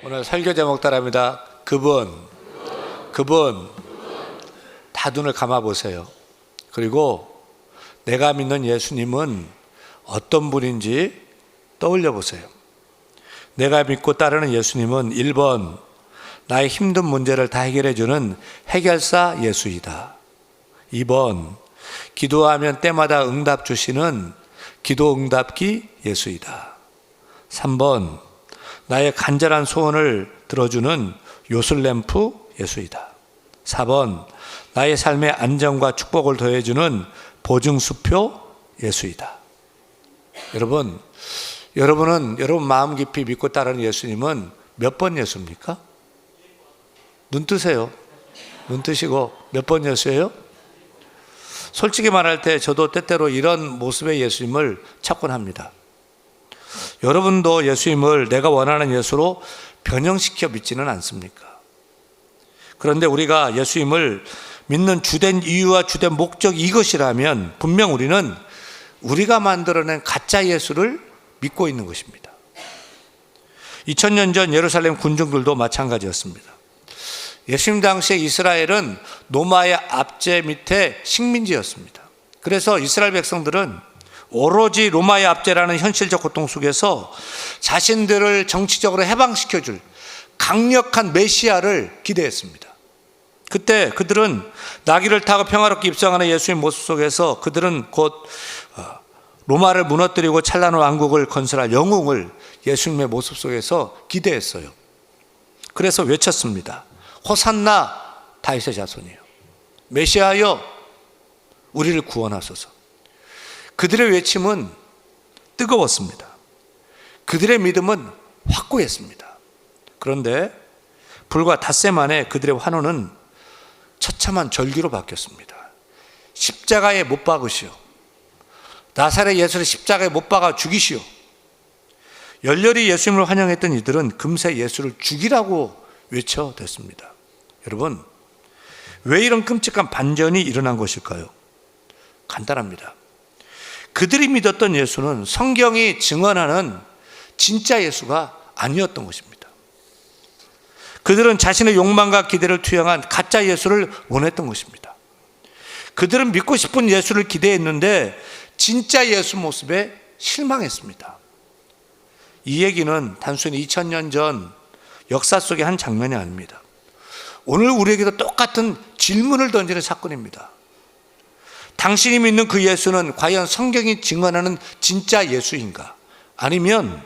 오늘 설교 제목 따라합니다. 그분 다 눈을 감아 보세요. 그리고 내가 믿는 예수님은 어떤 분인지 떠올려 보세요. 내가 믿고 따르는 예수님은 1번 나의 힘든 문제를 다 해결해 주는 해결사 예수이다. 2번 기도하면 때마다 응답 주시는 기도 응답기 예수이다. 3번 나의 간절한 소원을 들어주는 요술램프 예수이다. 4번 나의 삶의 안정과 축복을 더해주는 보증수표 예수이다. 여러분은 여러분 마음 깊이 믿고 따르는 예수님은 몇 번 예수입니까? 눈 뜨세요. 눈 뜨시고 몇 번 예수예요? 솔직히 말할 때 저도 때때로 이런 모습의 예수님을 찾곤 합니다. 여러분도 예수님을 내가 원하는 예수로 변형시켜 믿지는 않습니까? 그런데 우리가 예수님을 믿는 주된 이유와 주된 목적이 이것이라면 분명 우리는 우리가 만들어낸 가짜 예수를 믿고 있는 것입니다. 2000년 전 예루살렘 군중들도 마찬가지였습니다. 예수님 당시에 이스라엘은 로마의 압제 밑에 식민지였습니다. 그래서 이스라엘 백성들은 오로지 로마의 압제라는 현실적 고통 속에서 자신들을 정치적으로 해방시켜줄 강력한 메시아를 기대했습니다. 그때 그들은 나귀를 타고 평화롭게 입성하는 예수의 모습 속에서 그들은 곧 로마를 무너뜨리고 찬란한 왕국을 건설할 영웅을 예수님의 모습 속에서 기대했어요. 그래서 외쳤습니다. 호산나 다윗의 자손이요, 메시아여 우리를 구원하소서. 그들의 외침은 뜨거웠습니다. 그들의 믿음은 확고했습니다. 그런데 불과 닷새 만에 그들의 환호는 처참한 절규로 바뀌었습니다. 십자가에 못 박으시오, 나사렛 예수를 십자가에 못 박아 죽이시오. 열렬히 예수님을 환영했던 이들은 금세 예수를 죽이라고 외쳐댔습니다. 여러분, 왜 이런 끔찍한 반전이 일어난 것일까요? 간단합니다. 그들이 믿었던 예수는 성경이 증언하는 진짜 예수가 아니었던 것입니다. 그들은 자신의 욕망과 기대를 투영한 가짜 예수를 원했던 것입니다. 그들은 믿고 싶은 예수를 기대했는데 진짜 예수 모습에 실망했습니다. 이 얘기는 단순히 2000년 전 역사 속의 한 장면이 아닙니다. 오늘 우리에게도 똑같은 질문을 던지는 사건입니다. 당신이 믿는 그 예수는 과연 성경이 증언하는 진짜 예수인가? 아니면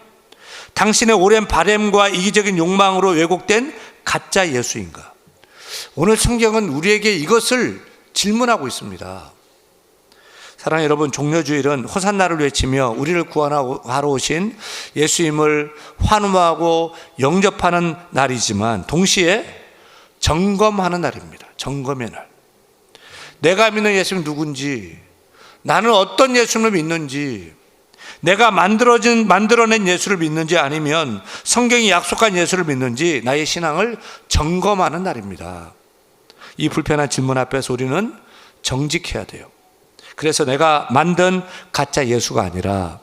당신의 오랜 바램과 이기적인 욕망으로 왜곡된 가짜 예수인가? 오늘 성경은 우리에게 이것을 질문하고 있습니다. 사랑하는 여러분, 종려주일은 호산나를 외치며 우리를 구원하러 오신 예수님을 환호하고 영접하는 날이지만 동시에 점검하는 날입니다. 점검의 날. 내가 믿는 예수님이 누군지, 나는 어떤 예수님을 믿는지, 내가 만들어낸 예수를 믿는지 아니면 성경이 약속한 예수를 믿는지 나의 신앙을 점검하는 날입니다. 이 불편한 질문 앞에서 우리는 정직해야 돼요. 그래서 내가 만든 가짜 예수가 아니라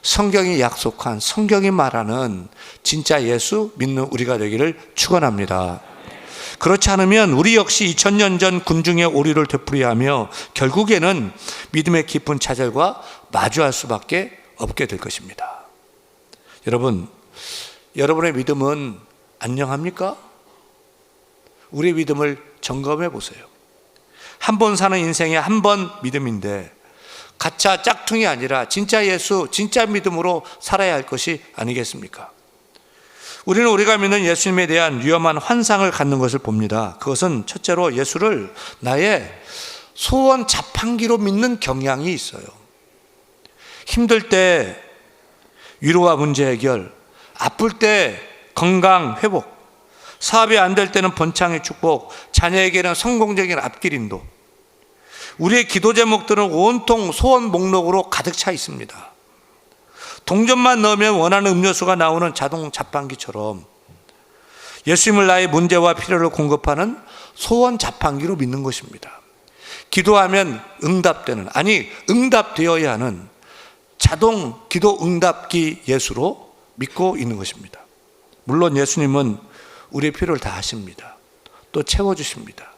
성경이 약속한, 성경이 말하는 진짜 예수 믿는 우리가 되기를 축원합니다. 그렇지 않으면 우리 역시 2000년 전 군중의 오류를 되풀이하며 결국에는 믿음의 깊은 좌절과 마주할 수밖에 없게 될 것입니다. 여러분, 여러분의 믿음은 안녕합니까? 우리의 믿음을 점검해 보세요. 한 번 사는 인생의 한 번 믿음인데 가짜 짝퉁이 아니라 진짜 예수, 진짜 믿음으로 살아야 할 것이 아니겠습니까? 우리는 우리가 믿는 예수님에 대한 위험한 환상을 갖는 것을 봅니다. 그것은 첫째로 예수를 나의 소원 자판기로 믿는 경향이 있어요. 힘들 때 위로와 문제 해결, 아플 때 건강 회복, 사업이 안 될 때는 번창의 축복, 자녀에게는 성공적인 앞길 인도. 우리의 기도 제목들은 온통 소원 목록으로 가득 차 있습니다. 동전만 넣으면 원하는 음료수가 나오는 자동 자판기처럼 예수님을 나의 문제와 필요를 공급하는 소원 자판기로 믿는 것입니다. 기도하면 응답되는, 아니 응답되어야 하는 자동 기도 응답기 예수로 믿고 있는 것입니다. 물론 예수님은 우리의 필요를 다 하십니다. 또 채워주십니다.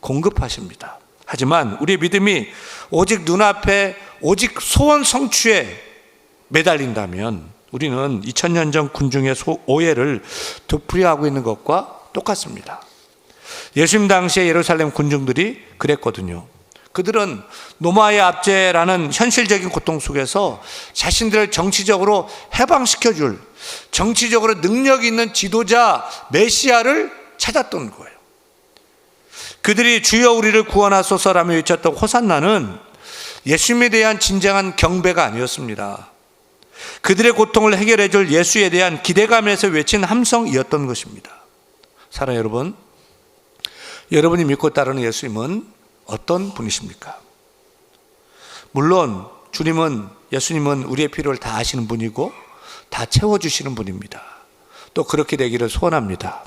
공급하십니다. 하지만 우리의 믿음이 오직 눈앞에 오직 소원 성취에 매달린다면 우리는 2000년 전 군중의 오해를 되풀이하고 있는 것과 똑같습니다. 예수님 당시에 예루살렘 군중들이 그랬거든요. 그들은 노마의 압제라는 현실적인 고통 속에서 자신들을 정치적으로 해방시켜줄 정치적으로 능력 있는 지도자 메시아를 찾았던 거예요. 그들이 주여 우리를 구원하소서라며 외쳤던 호산나는 예수님에 대한 진정한 경배가 아니었습니다. 그들의 고통을 해결해 줄 예수에 대한 기대감에서 외친 함성이었던 것입니다. 사랑하는 여러분, 여러분이 믿고 따르는 예수님은 어떤 분이십니까? 물론 예수님은 우리의 필요를 다 아시는 분이고 다 채워주시는 분입니다. 또 그렇게 되기를 소원합니다.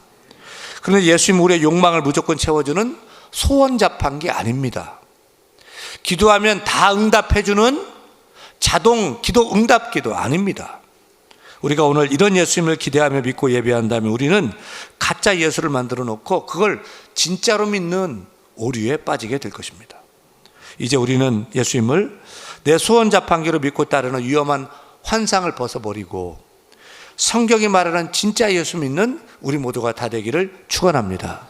그런데 예수님은 우리의 욕망을 무조건 채워주는 소원 자판기 아닙니다. 기도하면 다 응답해주는 자동 기도 응답기도 아닙니다. 우리가 오늘 이런 예수님을 기대하며 믿고 예배한다면 우리는 가짜 예수를 만들어 놓고 그걸 진짜로 믿는 오류에 빠지게 될 것입니다. 이제 우리는 예수님을 내 소원 자판기로 믿고 따르는 위험한 환상을 벗어버리고 성경이 말하는 진짜 예수 믿는 우리 모두가 다 되기를 축원합니다.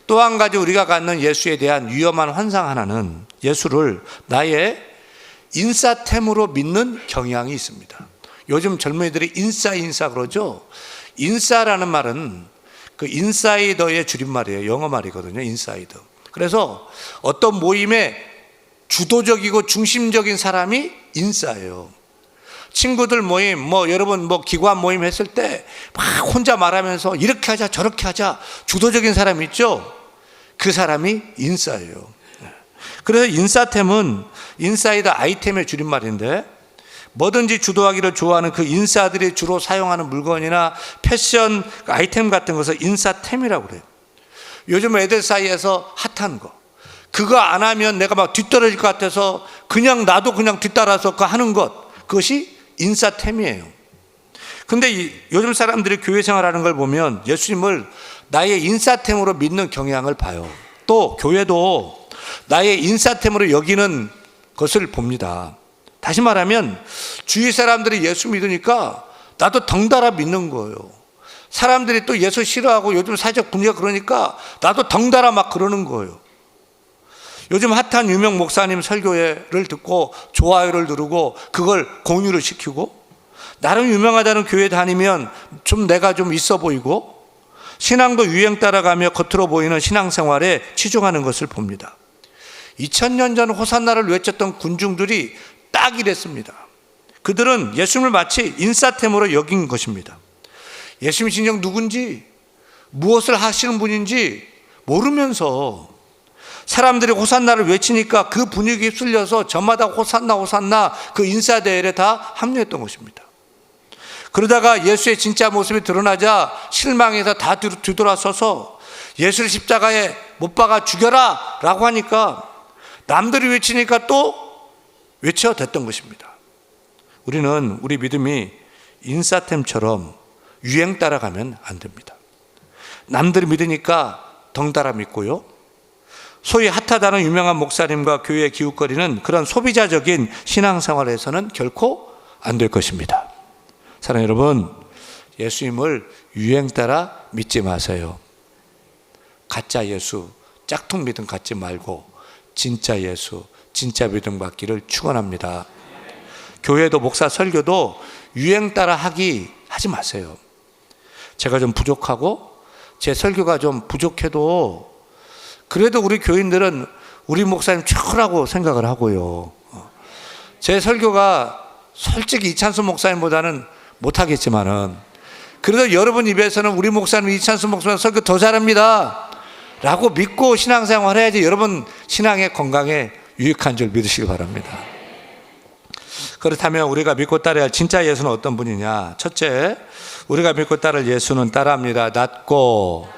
또 한 가지 우리가 갖는 예수에 대한 위험한 환상 하나는 예수를 나의 인싸템으로 믿는 경향이 있습니다. 요즘 젊은이들이 인싸 그러죠. 인싸라는 말은 그 인사이더의 줄임말이에요. 영어 말이거든요. 인사이더. 그래서 어떤 모임에 주도적이고 중심적인 사람이 인싸예요. 친구들 모임, 여러분 기관 모임 했을 때 막 혼자 말하면서 이렇게 하자 저렇게 하자 주도적인 사람 있죠? 그 사람이 인싸예요. 그래서 인싸템은 인사이더 아이템의 줄임말인데 뭐든지 주도하기를 좋아하는 그 인싸들이 주로 사용하는 물건이나 패션 아이템 같은 것을 인싸템이라고 그래요. 요즘 애들 사이에서 핫한 거 그거 안 하면 내가 막 뒤떨어질 것 같아서 나도 그냥 뒤따라서 그거 하는 것 그것이 인싸템이에요. 근데 요즘 사람들이 교회 생활하는 걸 보면 예수님을 나의 인싸템으로 믿는 경향을 봐요. 또 교회도 나의 인싸템으로 여기는 것을 봅니다. 다시 말하면 주위 사람들이 예수 믿으니까 나도 덩달아 믿는 거예요. 사람들이 또 예수 싫어하고 요즘 사회적 분위기가 그러니까 나도 덩달아 막 그러는 거예요. 요즘 핫한 유명 목사님 설교를 듣고 좋아요를 누르고 그걸 공유를 시키고 나름 유명하다는 교회 다니면 좀 내가 좀 있어 보이고 신앙도 유행 따라가며 겉으로 보이는 신앙생활에 치중하는 것을 봅니다. 2000년 전 호산나를 외쳤던 군중들이 딱 이랬습니다. 그들은 예수님을 마치 인싸템으로 여긴 것입니다. 예수님이 진정 누군지 무엇을 하시는 분인지 모르면서 사람들이 호산나를 외치니까 그 분위기에 휩쓸려서 저마다 호산나 그 인싸대회에 다 합류했던 것입니다. 그러다가 예수의 진짜 모습이 드러나자 실망해서 다 뒤돌아서서 예수를 십자가에 못 박아 죽여라 라고 하니까 남들이 외치니까 또 외쳐댔던 것입니다. 우리는 우리 믿음이 인싸템처럼 유행 따라가면 안 됩니다. 남들이 믿으니까 덩달아 믿고요. 소위 핫하다는 유명한 목사님과 교회의 기웃거리는 그런 소비자적인 신앙생활에서는 결코 안 될 것입니다. 사랑하는 여러분, 예수님을 유행 따라 믿지 마세요. 가짜 예수, 짝퉁 믿음 갖지 말고 진짜 예수, 진짜 믿음 갖기를 축원합니다. 교회도 목사 설교도 유행 따라 하지 마세요. 제가 좀 부족하고 제 설교가 좀 부족해도 그래도 우리 교인들은 우리 목사님 최고라고 생각을 하고요. 제 설교가 솔직히 이찬수 목사님보다는 못하겠지만은 그래도 여러분 입에서는 우리 목사님 이찬수 목사님 설교 더 잘합니다 라고 믿고 신앙생활 해야지 여러분 신앙의 건강에 유익한 줄 믿으시기 바랍니다. 그렇다면 우리가 믿고 따라야 할 진짜 예수는 어떤 분이냐? 첫째, 우리가 믿고 따를 예수는 따라합니다. 낮고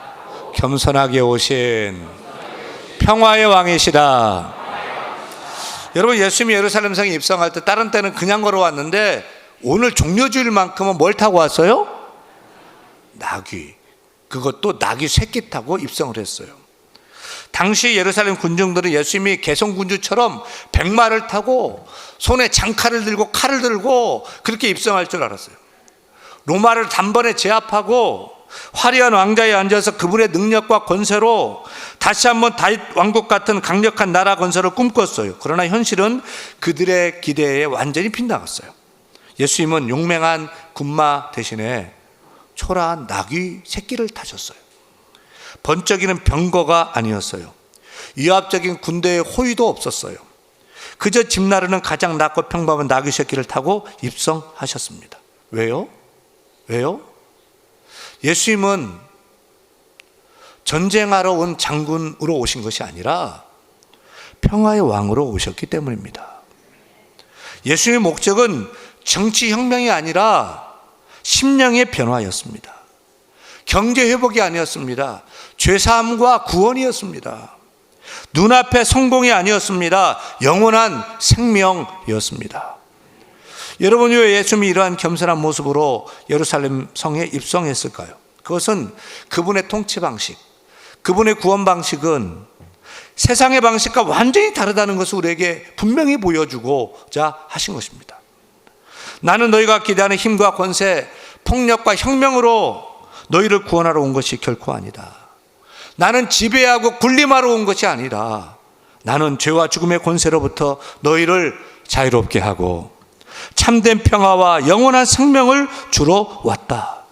겸손하게 오신 평화의 왕이시다. 여러분, 예수님이 예루살렘 성에 입성할 때 다른 때는 그냥 걸어왔는데 오늘 종려주일만큼은 뭘 타고 왔어요? 나귀, 그것도 나귀 새끼 타고 입성을 했어요. 당시 예루살렘 군중들은 예수님이 개성군주처럼 백마를 타고 손에 장칼을 들고 칼을 들고 그렇게 입성할 줄 알았어요. 로마를 단번에 제압하고 화려한 왕자에 앉아서 그분의 능력과 권세로 다시 한번 다윗 왕국 같은 강력한 나라 건설을 꿈꿨어요. 그러나 현실은 그들의 기대에 완전히 빗나갔어요. 예수님은 용맹한 군마 대신에 초라한 나귀 새끼를 타셨어요. 번쩍이는 병거가 아니었어요. 위압적인 군대의 호위도 없었어요. 그저 집 나르는 가장 낮고 평범한 나귀 새끼를 타고 입성하셨습니다. 왜요? 예수님은 전쟁하러 온 장군으로 오신 것이 아니라 평화의 왕으로 오셨기 때문입니다. 예수님의 목적은 정치혁명이 아니라 심령의 변화였습니다. 경제회복이 아니었습니다. 죄사함과 구원이었습니다. 눈앞의 성공이 아니었습니다. 영원한 생명이었습니다. 여러분이 왜 예수님이 이러한 겸손한 모습으로 예루살렘 성에 입성했을까요? 그것은 그분의 통치 방식, 그분의 구원 방식은 세상의 방식과 완전히 다르다는 것을 우리에게 분명히 보여주고자 하신 것입니다. 나는 너희가 기대하는 힘과 권세, 폭력과 혁명으로 너희를 구원하러 온 것이 결코 아니다. 나는 지배하고 군림하러 온 것이 아니라 나는 죄와 죽음의 권세로부터 너희를 자유롭게 하고 참된 평화와 영원한 생명을 주러 왔다.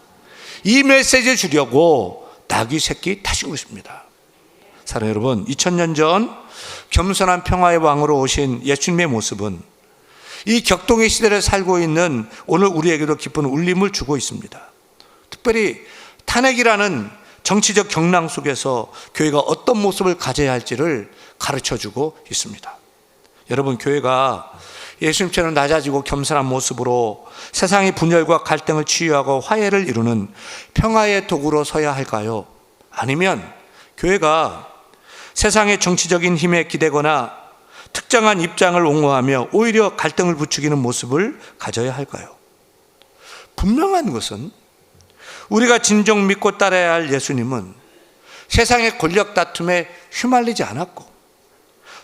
이 메시지를 주려고 나귀 새끼 타신 것입니다. 사랑하는 여러분, 2000년 전 겸손한 평화의 왕으로 오신 예수님의 모습은 이 격동의 시대를 살고 있는 오늘 우리에게도 깊은 울림을 주고 있습니다. 특별히 탄핵이라는 정치적 경랑 속에서 교회가 어떤 모습을 가져야 할지를 가르쳐주고 있습니다. 여러분, 교회가 예수님처럼 낮아지고 겸손한 모습으로 세상의 분열과 갈등을 치유하고 화해를 이루는 평화의 도구로 서야 할까요? 아니면 교회가 세상의 정치적인 힘에 기대거나 특정한 입장을 옹호하며 오히려 갈등을 부추기는 모습을 가져야 할까요? 분명한 것은 우리가 진정 믿고 따라야 할 예수님은 세상의 권력 다툼에 휘말리지 않았고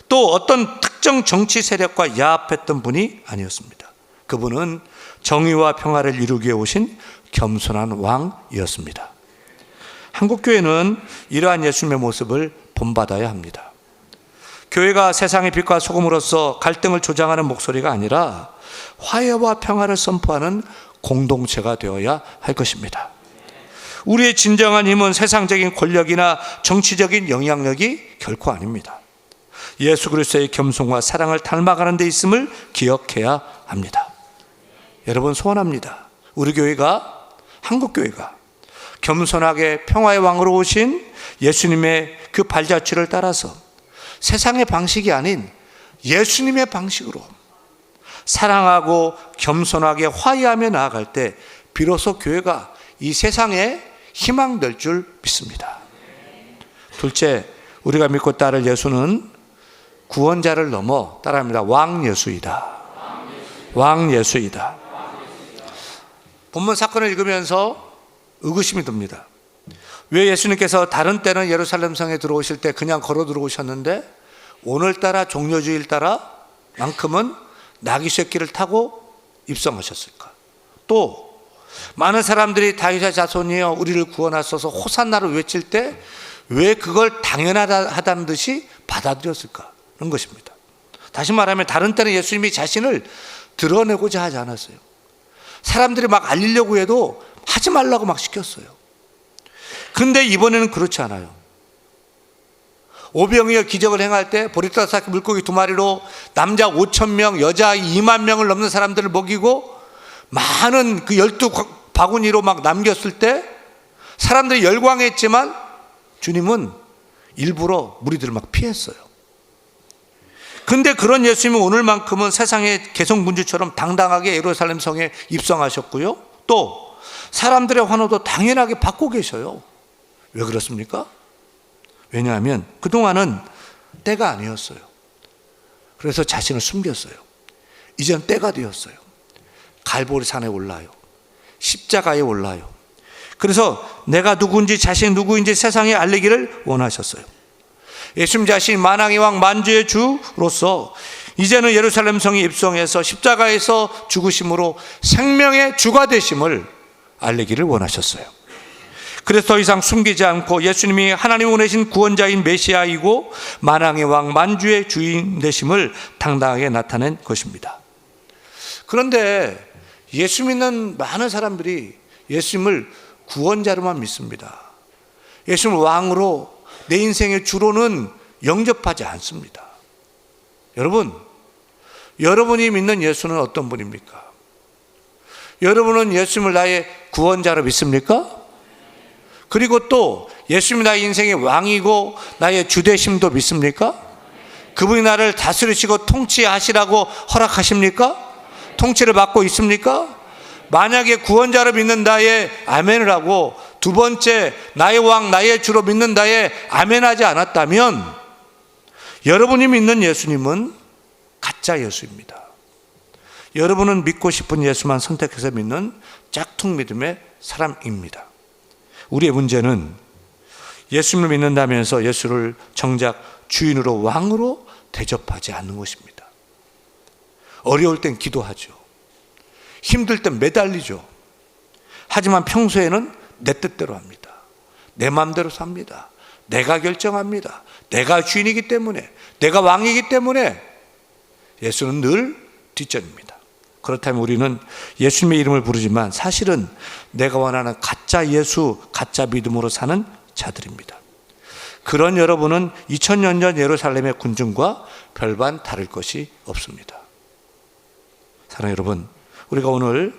또 어떤 특정 정치 세력과 야합했던 분이 아니었습니다. 그분은 정의와 평화를 이루기 위해 오신 겸손한 왕이었습니다. 한국교회는 이러한 예수님의 모습을 본받아야 합니다. 교회가 세상의 빛과 소금으로서 갈등을 조장하는 목소리가 아니라 화해와 평화를 선포하는 공동체가 되어야 할 것입니다. 우리의 진정한 힘은 세상적인 권력이나 정치적인 영향력이 결코 아닙니다. 예수 그리스도의 겸손과 사랑을 닮아가는 데 있음을 기억해야 합니다. 여러분, 소원합니다. 우리 교회가, 한국교회가 겸손하게 평화의 왕으로 오신 예수님의 그 발자취를 따라서 세상의 방식이 아닌 예수님의 방식으로 사랑하고 겸손하게 화해하며 나아갈 때 비로소 교회가 이 세상에 희망될 줄 믿습니다. 둘째, 우리가 믿고 따를 예수는 구원자를 넘어 따라합니다. 왕예수이다. 왕예수이다. 본문 사건을 읽으면서 의구심이 듭니다. 왜 예수님께서 다른 때는 예루살렘 성에 들어오실 때 그냥 걸어 들어오셨는데 오늘따라 종려주일 따라 만큼은 나귀 새끼를 타고 입성하셨을까? 또 많은 사람들이 다윗의 자손이여 우리를 구원하소서 호산나를 외칠 때 왜 그걸 당연하다는 듯이 받아들였을까? 그런 것입니다. 다시 말하면 다른 때는 예수님이 자신을 드러내고자 하지 않았어요. 사람들이 막 알리려고 해도 하지 말라고 막 시켰어요. 그런데 이번에는 그렇지 않아요. 오병이어 기적을 행할 때 보리떡 물고기 2마리로 남자 5,000명, 여자 2만 명을 넘는 사람들을 먹이고 많은 그 12바구니로 막 남겼을 때 사람들이 열광했지만 주님은 일부러 무리들을 막 피했어요. 근데 그런 예수님은 오늘만큼은 세상의 개성군주처럼 당당하게 예루살렘 성에 입성하셨고요. 또 사람들의 환호도 당연하게 받고 계셔요. 왜 그렇습니까? 왜냐하면 그동안은 때가 아니었어요. 그래서 자신을 숨겼어요. 이제는 때가 되었어요. 갈보리 산에 올라요. 십자가에 올라요. 그래서 내가 누구인지 자신이 누구인지 세상에 알리기를 원하셨어요. 예수님 자신이 만왕의 왕 만주의 주로서 이제는 예루살렘 성에 입성해서 십자가에서 죽으심으로 생명의 주가 되심을 알리기를 원하셨어요. 그래서 더 이상 숨기지 않고 예수님이 하나님 보내신 구원자인 메시아이고 만왕의 왕 만주의 주인 되심을 당당하게 나타낸 것입니다. 그런데 예수 믿는 많은 사람들이 예수님을 구원자로만 믿습니다. 예수님을 왕으로 내 인생의 주로는 영접하지 않습니다. 여러분이 믿는 예수는 어떤 분입니까? 여러분은 예수님을 나의 구원자로 믿습니까? 그리고 또 예수님이 나의 인생의 왕이고 나의 주되심도 믿습니까? 그분이 나를 다스리시고 통치하시라고 허락하십니까? 통치를 받고 있습니까? 만약에 구원자로 믿는다에 아멘을 하고 두 번째 나의 왕 나의 주로 믿는다에 아멘하지 않았다면 여러분이 믿는 예수님은 가짜 예수입니다. 여러분은 믿고 싶은 예수만 선택해서 믿는 짝퉁 믿음의 사람입니다. 우리의 문제는 예수님을 믿는다면서 예수를 정작 주인으로 왕으로 대접하지 않는 것입니다. 어려울 땐 기도하죠. 힘들 땐 매달리죠. 하지만 평소에는 내 뜻대로 합니다. 내 마음대로 삽니다. 내가 결정합니다. 내가 주인이기 때문에, 내가 왕이기 때문에 예수는 늘 뒷전입니다. 그렇다면 우리는 예수님의 이름을 부르지만 사실은 내가 원하는 가짜 예수, 가짜 믿음으로 사는 자들입니다. 그런 여러분은 2000년 전 예루살렘의 군중과 별반 다를 것이 없습니다. 사랑하는 여러분, 우리가 오늘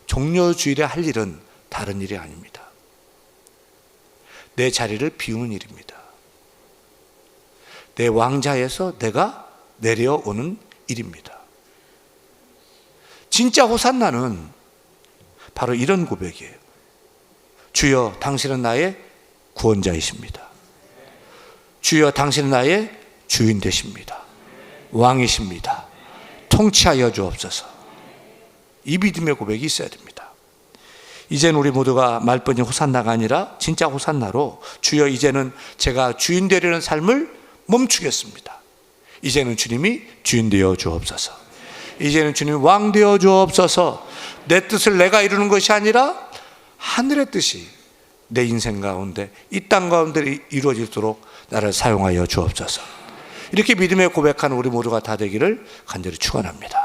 종료주일에 할 일은 다른 일이 아닙니다. 내 자리를 비우는 일입니다. 내 왕자에서 내가 내려오는 일입니다. 진짜 호산나는 바로 이런 고백이에요. 주여 당신은 나의 구원자이십니다. 주여 당신은 나의 주인 되십니다. 왕이십니다. 통치하여 주옵소서. 이 믿음의 고백이 있어야 됩니다. 이제는 우리 모두가 말뿐이 호산나가 아니라 진짜 호산나로 주여 이제는 제가 주인 되려는 삶을 멈추겠습니다. 이제는 주님이 주인 되어 주옵소서. 이제는 주님이 왕 되어 주옵소서. 내 뜻을 내가 이루는 것이 아니라 하늘의 뜻이 내 인생 가운데 이 땅 가운데 이루어지도록 나를 사용하여 주옵소서. 이렇게 믿음의 고백하는 우리 모두가 다 되기를 간절히 축원합니다.